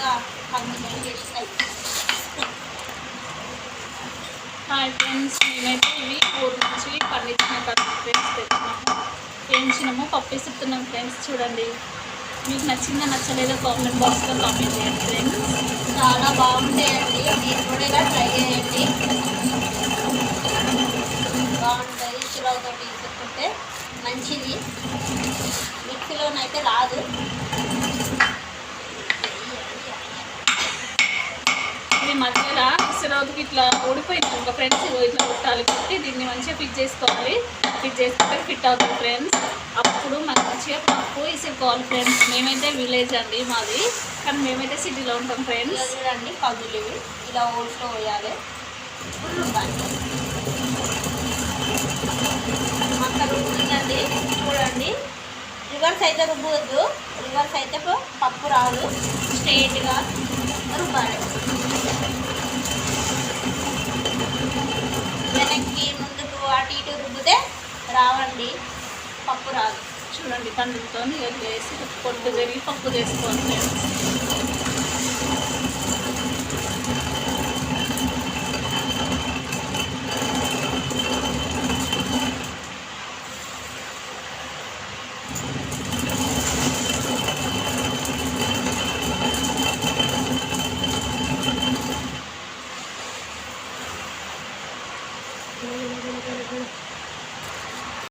ఇంకా కందిపప్పు చేస్తాయి. హాయ్ ఫ్రెండ్స్, మేమైతే ఇవి ఊరు నుంచి పండించిన ఫ్రెండ్స్ తెచ్చినాము, వేయించినాము, పప్పు వేస్తున్నాం ఫ్రెండ్స్. చూడండి, మీకు నచ్చిందా నచ్చలేదో కామెంట్ బాక్స్లో కామెంట్ చేయండి ఫ్రెండ్స్. చాలా బాగుంటాయండి, మీరు కూడా ఇలా ట్రై చేయండి. బాగుంటుంది, చిలవతో తీసుకుంటే మంచిది. మిక్సీలోనైతే రాదు. ఇది మధ్యలో సిరవకి ఇట్లా ఓడిపోయింది ఇంకా ఫ్రెండ్స్. ఇట్లా కొట్టాలి, కొట్టి దీన్ని మంచిగా ఫిట్ చేసుకోవాలి. ఫిట్ చేసుకుంటే ఫిట్ అవుతుంది ఫ్రెండ్స్. అప్పుడు మంచిగా పప్పు ఇసుకోవాలి ఫ్రెండ్స్. మేమైతే విలేజ్ అండి మాది, కానీ మేమైతే సిటీలో ఉంటాం ఫ్రెండ్స్. చూడండి, పగులు ఇవి ఇలా ఓట్స్లో పోయాలి. అక్కడ రుబ్బుతుందండి, చూడండి. రివర్స్ అయితే రుబ్బవద్దు, రివర్స్ అయితే పప్పు రాదు, స్ట్రైట్గా రుబ్బాలి. వెనక్కి ముందుకు అటు ఇటు రుబ్బితే రావండి, పప్పు రాదు. చూడండి, తండ్రితో వేసి పొట్టు జరిగి పప్పు చేసుకోవాలి ఫ్రెండ్స్.